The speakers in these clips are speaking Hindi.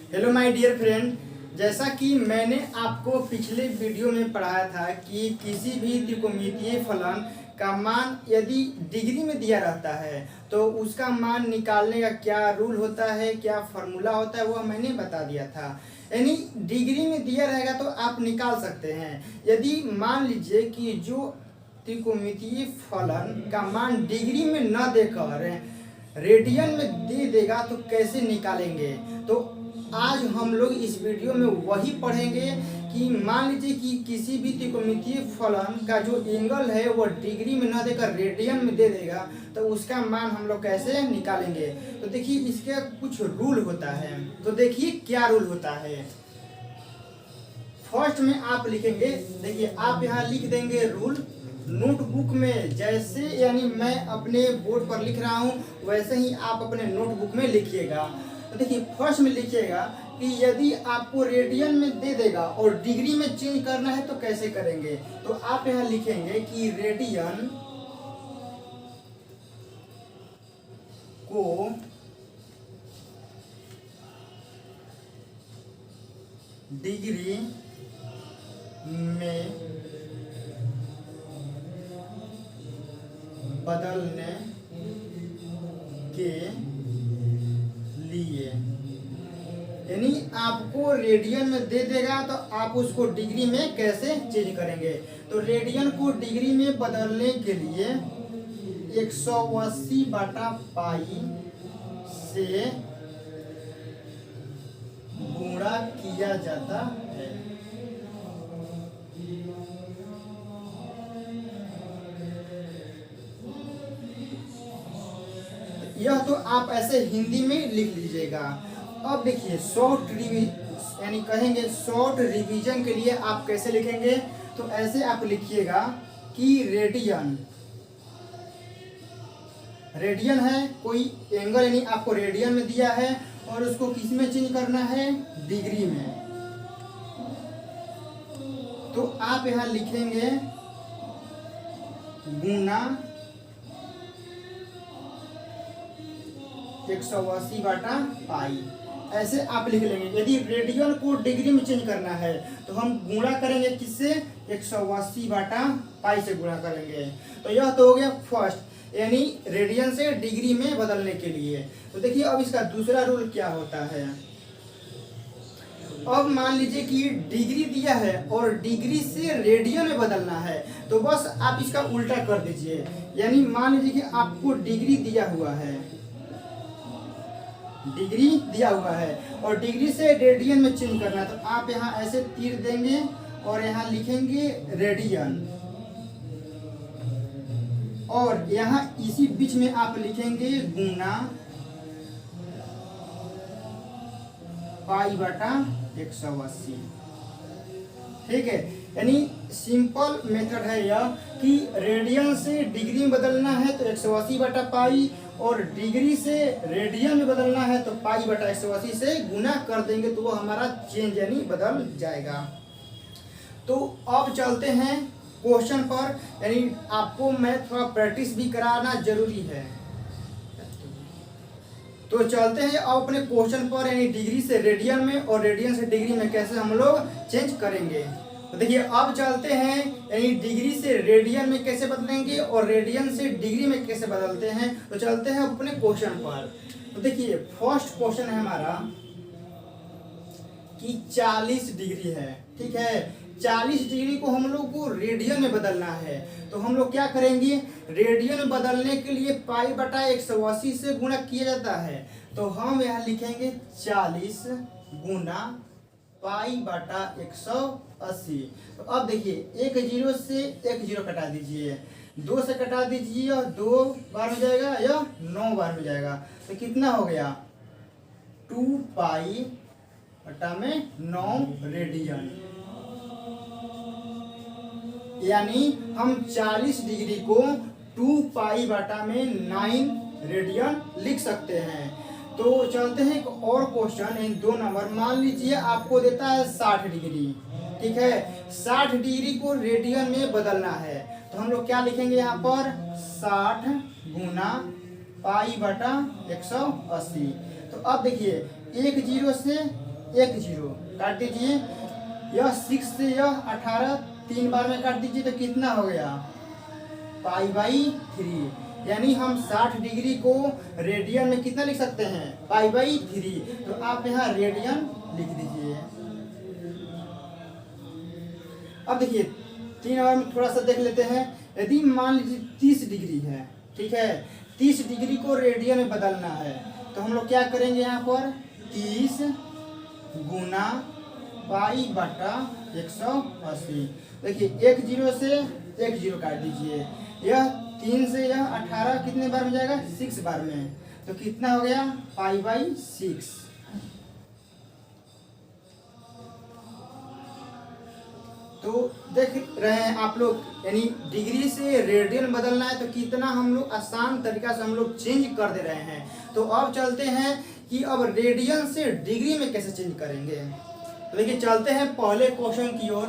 हेलो माय डियर फ्रेंड, जैसा कि मैंने आपको पिछले वीडियो में पढ़ाया था कि किसी भी त्रिकोणमितीय फलन का मान यदि डिग्री में दिया रहता है तो उसका मान निकालने का क्या रूल होता है, क्या फॉर्मूला होता है, वह मैंने बता दिया था। यानी डिग्री में दिया रहेगा तो आप निकाल सकते हैं। यदि मान लीजिए कि जो त्रिकोणमितीय फलन का मान डिग्री में न देकर रेडियन में दे देगा तो कैसे निकालेंगे। तो आज हम लोग इस वीडियो में वही पढ़ेंगे कि मान लीजिए कि किसी भी त्रिकोणमितीय फलन का जो एंगल है वो डिग्री में न देकर रेडियन में दे देगा तो उसका मान हम लोग कैसे निकालेंगे। तो देखिए इसके कुछ रूल होता है। तो देखिए क्या रूल होता है। फर्स्ट में आप लिखेंगे, देखिए आप यहाँ लिख देंगे रूल नोटबुक में, जैसे यानी मैं अपने बोर्ड पर लिख रहा हूँ वैसे ही आप अपने नोटबुक में लिखिएगा। तो देखिए फर्स्ट में लिखिएगा कि यदि आपको रेडियन में दे देगा और डिग्री में चेंज करना है तो कैसे करेंगे। तो आप यहाँ लिखेंगे कि रेडियन को डिग्री में बदलने के लिए, यानी आपको रेडियन में दे देगा तो आप उसको डिग्री में कैसे चेंज करेंगे। तो रेडियन को डिग्री में बदलने के लिए 180/पाई से गुणा किया जाता है। यह तो आप ऐसे हिंदी में लिख लीजिएगा। अब देखिए यानी कहेंगे शॉर्ट रिवीजन के लिए आप कैसे लिखेंगे। तो ऐसे आप लिखिएगा कि रेडियन है कोई एंगल, यानी आपको रेडियन में दिया है और उसको किस में चेंज करना है, डिग्री में। तो आप यहाँ लिखेंगे गुना 180/पाई, ऐसे आप लिख लेंगे। यदि रेडियन को डिग्री में चेंज करना है तो हम गुणा करेंगे किससे, 180/पाई से गुणा करेंगे। तो यह तो हो गया फर्स्ट, यानी रेडियन से डिग्री में बदलने के लिए। तो देखिए अब इसका दूसरा रूल क्या होता है। अब मान लीजिए कि डिग्री दिया है और डिग्री से रेडियन में बदलना है तो बस आप इसका उल्टा कर दीजिए। यानी मान लीजिए कि आपको डिग्री दिया हुआ है और डिग्री से रेडियन में चेंज करना है तो आप यहाँ ऐसे तीर देंगे और यहाँ लिखेंगे रेडियन, और यहाँ इसी बीच में आप लिखेंगे गुना पाई/180। ठीक है, यानी सिंपल मेथड है यह कि रेडियन से डिग्री में बदलना है तो 180/पाई और डिग्री से रेडियन में बदलना है तो पाई/180 से गुना कर देंगे तो वो हमारा चेंज यानी बदल जाएगा। तो अब चलते हैं क्वेश्चन पर, यानी आपको मैं थोड़ा प्रैक्टिस भी कराना जरूरी है। तो चलते हैं अब अपने क्वेश्चन पर, यानी डिग्री से रेडियन में और रेडियन से डिग्री में कैसे हम लोग चेंज करेंगे। तो देखिए अब चलते हैं, यानी डिग्री से रेडियन में कैसे बदलेंगे और रेडियन से डिग्री में कैसे बदलते हैं। तो चलते हैं अपने क्वेश्चन पर। तो देखिए फर्स्ट क्वेश्चन है हमारा कि 40 डिग्री है। ठीक है, 40 डिग्री को हम लोग को रेडियन में बदलना है तो हम लोग क्या करेंगे, रेडियन में बदलने के लिए पाई/180 से गुणा किया जाता है। तो हम यहाँ लिखेंगे 40 गुना पाई/180। तो अब देखिए एक जीरो से एक जीरो कटा दीजिए, 2 से कटा दीजिए, 2 बार में जाएगा या 9 बार में जाएगा। तो कितना हो गया, 2पाई/9 रेडियन। यानी हम 40 डिग्री को 2पाई/9 रेडियन लिख सकते हैं। तो चलते हैं एक और क्वेश्चन, 2 नंबर। मान लीजिए आपको देता है 60 डिग्री। ठीक है, 60 डिग्री को रेडियन में बदलना है तो हम लोग क्या लिखेंगे यहाँ पर, 60 गुना पाई/180। तो अब देखिए एक जीरो से एक जीरो काट दीजिए। यह 6 से यह 18 3 बार में काट दीजिए तो कितना हो गया π/3। यानी हम 60 डिग्री को रेडियन में कितना लिख सकते हैं π/3। तो आप यहाँ रेडियन लिख दीजिए। अब देखिए 3 नंबर में थोड़ा सा देख लेते हैं। यदि मान लीजिए 30 डिग्री है, ठीक है, 30 डिग्री को रेडियन में बदलना है तो हम लोग क्या करेंगे यहाँ पर 30 गुना π/180। देखिए एक जीरो से एक जीरो काट दीजिए। यह 3 से यह 18 कितने बार में जाएगा 6 बार में, तो कितना हो गया π/6। तो देख रहे हैं आप लोग, यानी डिग्री से रेडियन बदलना है तो कितना हम लोग आसान तरीका से हम लोग चेंज कर दे रहे हैं। तो अब चलते हैं कि अब रेडियन से डिग्री में कैसे चेंज करेंगे। तो देखिए चलते हैं पहले क्वेश्चन की ओर।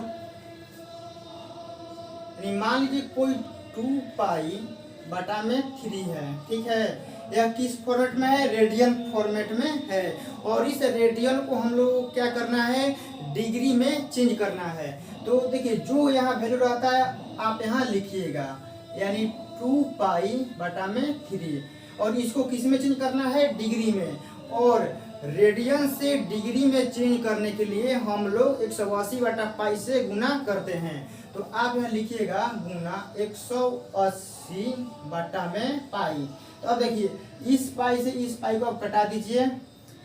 मान लीजिए कोई 2π/3 है, ठीक है, यह किस फॉर्मेट में है रेडियन फॉर्मेट में है। और इस रेडियन को हम लोग क्या करना है डिग्री में चेंज करना है। तो देखिए जो यहाँ वैल्यू रहता है आप यहाँ लिखिएगा, यानी 2π/3, और इसको किस में चेंज करना है डिग्री में। और रेडियन से डिग्री में चेंज करने के लिए हम लोग 180/π से गुना करते हैं। तो आप यहाँ लिखिएगा गुना 180/π। तो अब देखिए इस पाई से इस पाई को आप कटा दीजिए।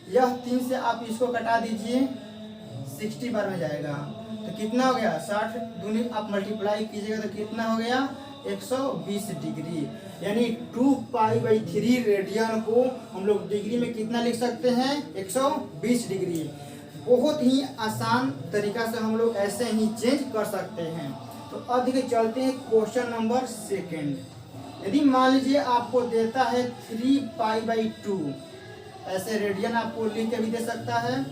यह 3 से आप इसको कटा दीजिए, 60 बार में जाएगा तो कितना हो गया 60 दूनी आप मल्टीप्लाई कीजिएगा तो कितना हो गया 120 डिग्री। यानी 2π/3 रेडियन को हम लोग डिग्री में कितना लिख सकते हैं 120 डिग्री। बहुत ही आसान तरीका से हम लोग ऐसे ही चेंज कर सकते हैं। तो अब देखिए चलते हैं क्वेश्चन नंबर 2। यदि मान लीजिए आपको देता है 3π/2, ऐसे रेडियन आपको लिख के भी दे सकता है,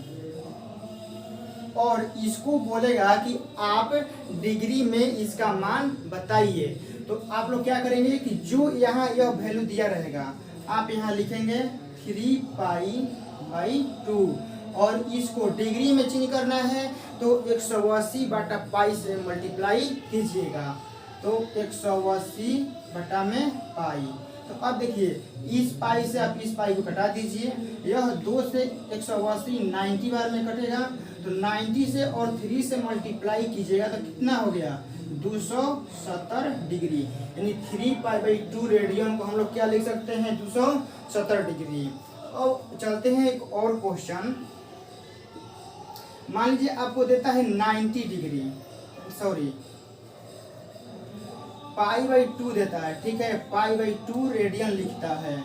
और इसको बोलेगा कि आप डिग्री में इसका मान बताइए। तो आप लोग क्या करेंगे कि जो यहाँ यह वैल्यू दिया रहेगा आप यहाँ लिखेंगे 3π/2, और इसको डिग्री में चेंज करना है तो 180/π से मल्टीप्लाई कीजिएगा, तो 180/π। तो अब देखिए इस पाई से आप इस पाई को कटा दीजिए। यह 2 से 180 90 बार में कटेगा, तो 90 से और 3 से मल्टीप्लाई कीजिएगा तो कितना हो गया 270 डिग्री। यानी 3π/2 रेडियन को हम लोग क्या लिख सकते हैं 270 डिग्री। अब चलते हैं एक और क्वेश्चन। मान लीजिए आपको देता है 90 डिग्री, सॉरी π/2 देता है, ठीक है, π/2 रेडियन लिखता है,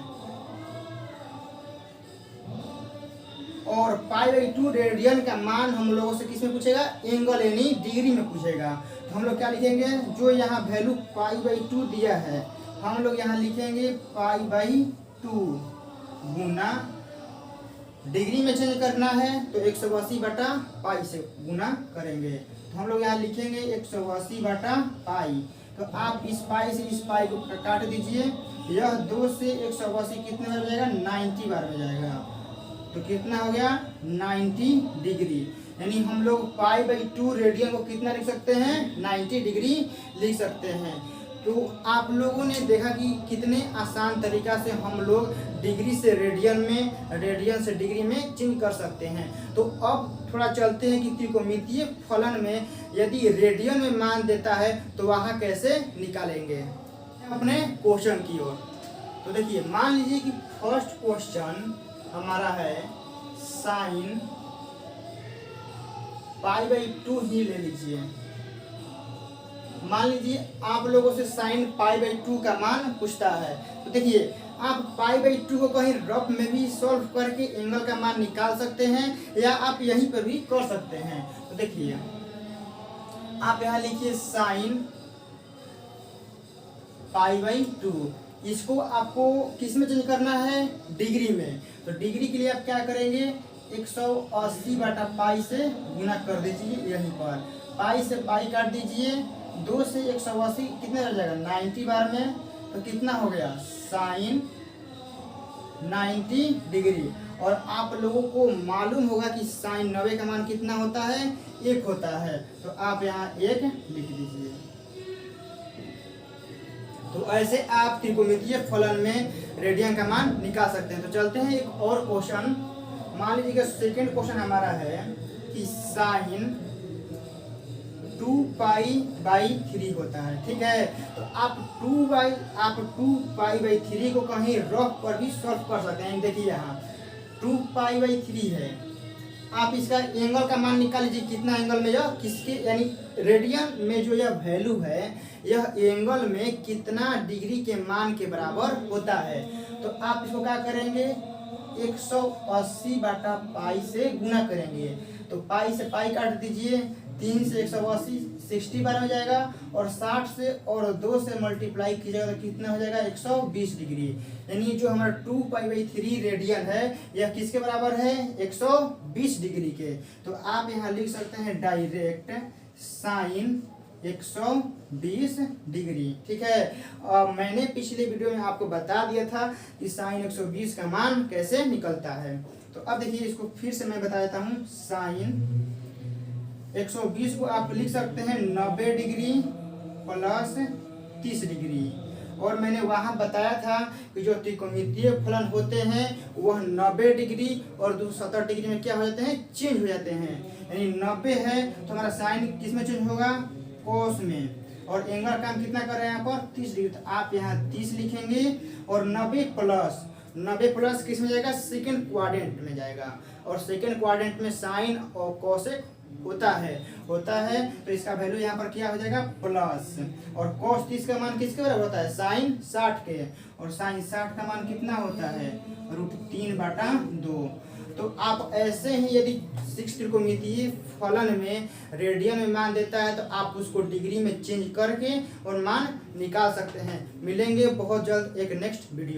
और π/2 रेडियन का मान हम लोगों से किस में पूछेगा एंगल यानी डिग्री में पूछेगा। तो हम लोग क्या लिखेंगे जो यहाँ वैल्यू π/2 दिया है हम लोग यहाँ लिखेंगे π/2 गुना डिग्री में चेंज करना है तो 180/π से गुना करेंगे। तो हम लोग यहाँ लिखेंगे 180/π। तो आप इस पाई से इस पाई को काट दीजिए। यह 2 से 180 कितने बार में जाएगा 90 बार में जाएगा, तो कितना हो गया 90 डिग्री। यानी हम लोग π/2 रेडियन को कितना लिख सकते हैं 90 डिग्री लिख सकते हैं। तो आप लोगों ने देखा कि कितने आसान तरीका से हम लोग डिग्री से रेडियन में, रेडियन से डिग्री में चेंज कर सकते हैं। तो अब थोड़ा चलते हैं कि त्रिकोणमितीय फलन में यदि रेडियन में मान देता है तो वहाँ कैसे निकालेंगे। अपने क्वेश्चन की ओर तो देखिए मान लीजिए कि फर्स्ट क्वेश्चन हमारा है साइन π/2 ही ले लीजिए। मान लीजिए आप लोगों से साइन π/2 का मान पूछता है, तो देखिए आप π/2 को कहीं रफ में भी सॉल्व करके एंगल का मान निकाल सकते हैं या आप यहीं पर भी कर सकते हैं। तो देखिए आप यहाँ लिखिए साइन π/2, इसको आपको किस में चेंज करना है डिग्री में। तो डिग्री के लिए आप क्या करेंगे 180/π से गुना कर दीजिए, यहीं पर पाई से पाई काट दीजिए। 2 से 180 कितने रह जाएगा 90 बार में, तो कितना हो गया साइन 90 डिग्री। और आप लोगों को मालूम होगा कि साइन 90 का मान कितना होता है, 1 होता है। तो आप यहाँ 1 लिख दीजिए। तो ऐसे आप त्रिकोणमितीय फलन में रेडियन का मान निकाल सकते हैं। तो चलते हैं एक और क्वेश्चन। मान लीजिएगा सेकेंड क्वेश्चन हमारा है कि साइन 2π/3 होता है, ठीक है। तो आप 2π/3 को कहीं रफ पर भी सॉल्व कर सकते हैं। देखिए यहाँ 2π/3 है, आप इसका एंगल का मान निकाल लीजिए, कितना एंगल में यह किसके यानी रेडियन में जो यह वैल्यू है यह एंगल में कितना डिग्री के मान के बराबर होता है। तो आप इसको क्या करेंगे, 180/π से गुना करेंगे। तो पाई से पाई काट दीजिए, 3 से 180 60 बार हो जाएगा, और 60 से और 2 से मल्टीप्लाई कीजिएगा तो कितना हो जाएगा, 120 डिग्री। यानी जो हमारा 2π/3 रेडियन है यह किसके बराबर है, 120 डिग्री के। तो आप यहाँ लिख सकते हैं डायरेक्ट साइन 120 डिग्री, ठीक है। मैंने पिछले वीडियो में आपको बता दिया था कि साइन 120 का मान कैसे निकलता है। तो अब देखिए इसको फिर से मैं बता देता हूँ। साइन 120 को आप लिख सकते हैं 90 डिग्री प्लस 30 डिग्री। और मैंने वहाँ बताया था कि जो त्रिकोणमितीय फलन होते हैं वह 90 डिग्री और 270 डिग्री में क्या हो जाते हैं, चेंज हो जाते हैं। यानी 90 है तो हमारा साइन किस में चेंज होगा, कोस में, और एंगल का हम कितना कर रहे हैं यहाँ पर 30 डिग्री। तो आप यहाँ 30 लिखेंगे और 90 प्लस किस में जाएगा, सेकेंड क्वाड्रेंट में जाएगा। और सेकेंड क्वाड्रेंट में साइन और कोसेक होता है तो इसका वैल्यू यहाँ पर क्या हो जाएगा, प्लस। और cos 30 का मान किसके बराबर होता है, साइन 60 के, और साइन 60 का मान कितना होता है, √3/2। तो आप ऐसे ही यदि 6 त्रिकोणमितीय फलन में रेडियन में मान देता है तो आप उसको डिग्री में चेंज करके और मान निकाल सकते हैं। मिलेंगे बहुत जल्द एक नेक्स्ट वीडियो।